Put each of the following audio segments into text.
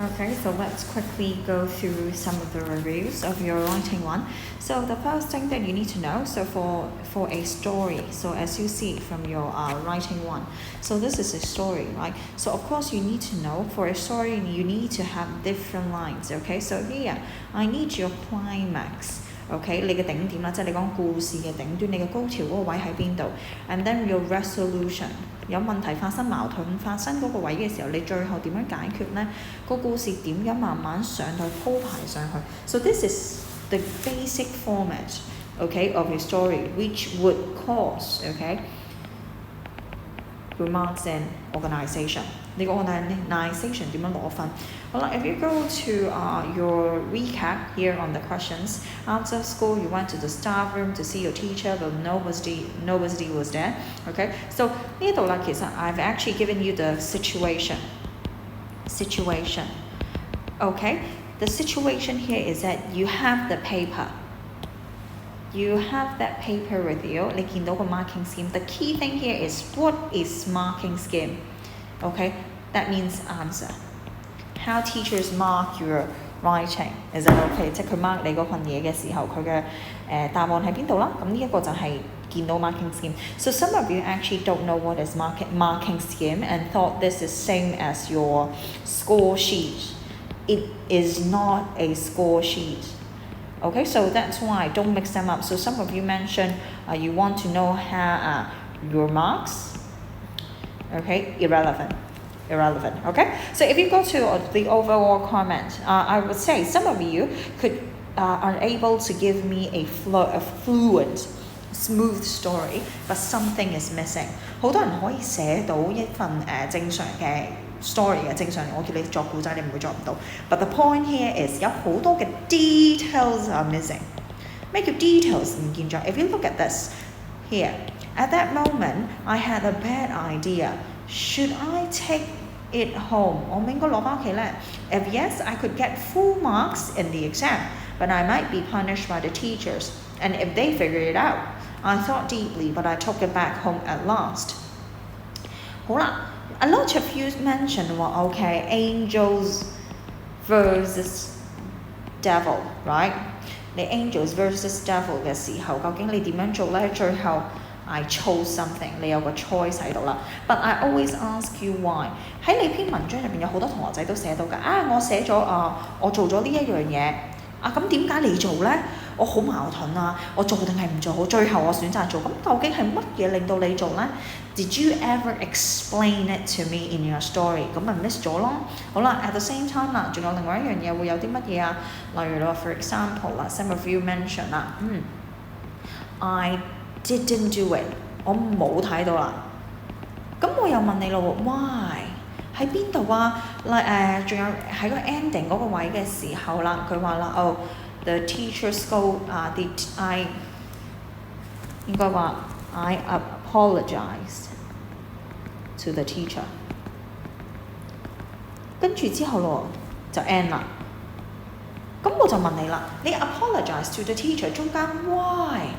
Okay, so let's quickly go through some of the reviews of your writing one. So the first thing that you need to know, so for a story, so as you see from your writing one, so this is a story, right? So of course you need to know for a story you need to have different lines. Okay, so here I need your climax. OK， 你嘅頂點啦，即係你講故事嘅頂端，你嘅高潮嗰個位喺邊度 ？And then your resolution 有問題發生、矛盾發生嗰個位嘅時候，你最後點樣解決呢？個故事點樣慢慢上去鋪排上去 ？So this is the basic format, OK, of your story, which would cause, OK, remarks and organisation. 你個 organisation 點樣攞分？好啦 ，if you go to your recap here on the questions, after school you went to the staff room to see your teacher, but nobody was there. Okay, so 呢度啦，其實 I've actually given you the situation. Okay, the situation here is that you have the paper. You have that paper with you. 你見到個 marking scheme. The key thing here is what is marking scheme? Okay, that means answer. How teachers mark your writing is that okay？ 即係佢 mark 你嗰份嘢嘅時候，佢嘅答案喺邊度啦？咁呢一個就係見到 marking scheme. So some of you actually don't know what is marking scheme and thought this is same as your score sheet. It is not a score sheet. Okay, so that's why don't mix them up. So some of you mentioned you want to know how your marks. Okay, irrelevant. Okay, so if you go to the overall comment, I would say some of you are able to give me a fluent, smooth story, but something is missing. 好多人可以寫到一份正常嘅 story 嘅，正常我叫你作故仔，你唔會作唔到。But the point here is 有好多嘅 details are missing. 咩叫 details 唔見咗 ？If you look at this here, at that moment I had a bad idea. Should I take it home? 我咪應該攞返屋企咧 If yes, I could get full marks in the exam, but I might be punished by the teachers. And if they figure it out, I thought deeply, but I took it back home at last. 好啦 a lot of you mentioned okay, angels versus devil, right? 你 angels versus devil 嘅時候，究竟你點樣做咧？最後 I chose something， 你有個 choice 喺度啦。But I always ask you why。喺你篇文章入邊有好多同學仔都寫到㗎。我寫咗我做咗呢一樣嘢。咁點解你做咧？我好矛盾啊！我做定係唔做好？最後我選擇做。咁究竟係乜嘢令到你做咧 ？Did you ever explain it to me in your story？ 咁咪 miss 咗咯。好啦 ，at the same time 啦，仲有另外一樣嘢會有啲乜嘢啊？例如話 for example 啦 ，some of you mention 啦，I didn't do it， 我冇睇到啦。咁我又問你咯 ，why？ 喺邊度啊？仲有喺個 ending 嗰個位嘅時候啦，佢話啦，the teacher scold I 應該話 I apologized to the teacher。跟住之後咯就 end 啦。咁我就問你啦，你 apologize to the teacher 中間 why？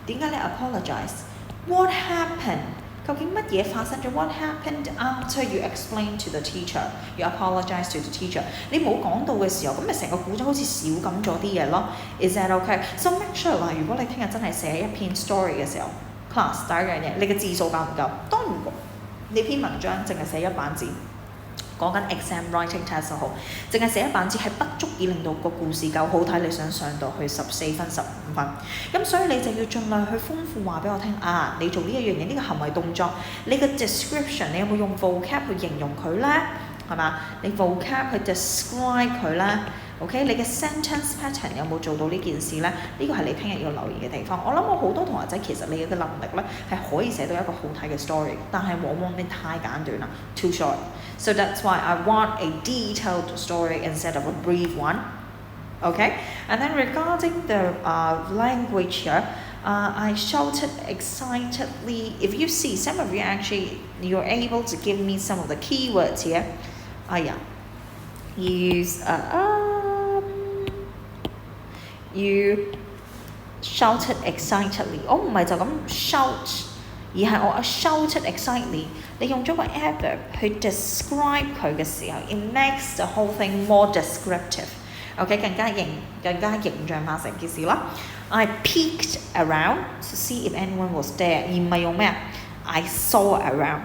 點解你 apologize？What happened？ 究竟乜嘢發生咗 ？What happened after you explain to the teacher? You apologize to the teacher。你冇講到嘅時候，咁咪成個古仔好似少咁咗啲嘢咯。Is that okay? So make sure 啦，如果你聽日真係寫一篇 story 嘅時候 ，class 第一樣嘢，你嘅字數夠唔夠？當然，你篇文章淨係寫一版字。講緊 exam writing test 就好，淨係寫一版字係不足以令到個故事夠好睇，你想上到去14分、15分。咁所以你就要盡量去豐富話俾我聽你做呢一樣嘢，呢個行為動作，你嘅 description 你有冇用 vocab 去形容佢咧？係嘛？你 vocab 去 describe 佢咧？ OK， 你嘅 sentence pattern 有冇做到呢件事咧？呢個係你聽日要留意嘅地方。我諗我好多同學仔其實你嘅能力咧係可以寫到一個好睇嘅 story， 但係往往你太簡短啦 ，too short。So that's why I want a detailed story instead of a brief one. Okay, and then regarding the language here, I shouted excitedly. If you see, some of you actually you're able to give me some of the keywords here. Yeah, use you shouted excitedly. 我唔係就咁 shout 而係我 shouted excitedly。你用咗個 adverb 去 describe 佢嘅時候 ，it makes the whole thing more descriptive。OK， 更加形象化成件事啦。I peeked around to see if anyone was there， 而唔係用咩啊 ？I saw around。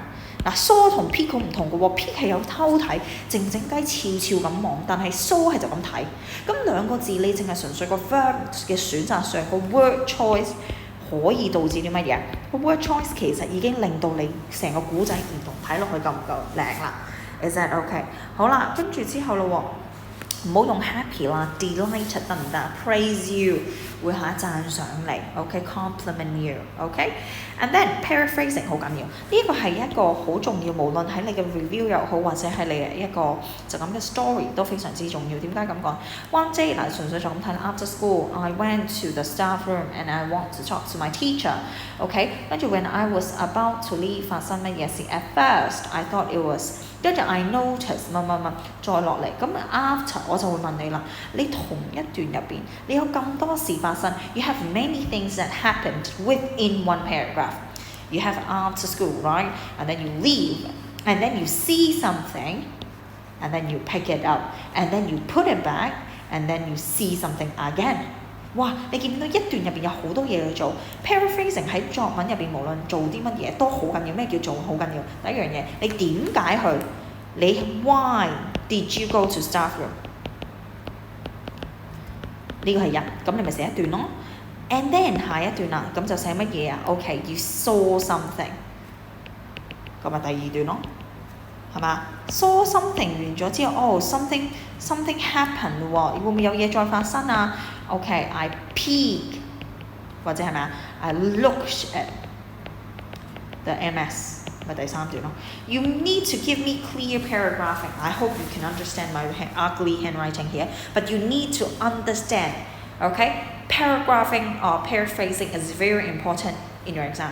嗱，saw 同 peek 好唔同嘅喎 ，peek 係有偷睇，靜靜雞悄悄咁望，但係 saw 係就咁睇。咁兩個字你淨係純粹個 verb 嘅選擇上個 word choice 可以導致啲乜嘢？個 word choice 其實已經令到你成個古仔唔同，睇落去夠唔夠靚啦 ？Is that OK？ 好啦，跟住之後咯喎，唔好用 happy 啦 ，delighted 得唔得 ？Praise you 會係讚賞你 ，OK？compliment you，OK？And then paraphrasing 好緊要，呢一個係一個好重要，無論喺你嘅 review 又好，或者係你一個就咁嘅 story 都非常之重要。點解咁講 ？One day 嗱，純粹就咁睇啦。After school, I went to the staff room and I want to talk to my teacher. OK， 跟住 when I was about to leave 發生乜嘢事 ？At first, I thought it was。跟住 I noticed 乜，再落嚟咁 after 我就會問你啦，你同一段入邊你有咁多事發生 ，you have many things that happened within one paragraph. You have after school, right? And then you leave, and then you see something, and then you pick it up, and then you put it back, and then you see something again. 哇！你見到一段入邊有好多嘢去做 ，paraphrasing 喺作文入邊無論做啲乜嘢都好緊要。咩叫做好緊要？第一樣嘢，你點解去？你 Why did you go to staff room？ 呢個係一，咁你咪寫一段咯。And then 下一段啦，咁就寫乜嘢啊 ？OK，you saw something， 咁咪第二段咯，係嘛 ？saw something 完咗之後，something happened 喎，會唔會有嘢再發生啊 ？OK，I peeked 或者係咪啊 ？I looked at the MS 咪第三段咯。You need to give me clear paragraphing. I hope you can understand my ugly handwriting here, but you need to understand. OK，paragraphing or paraphrasing is very important in your exam.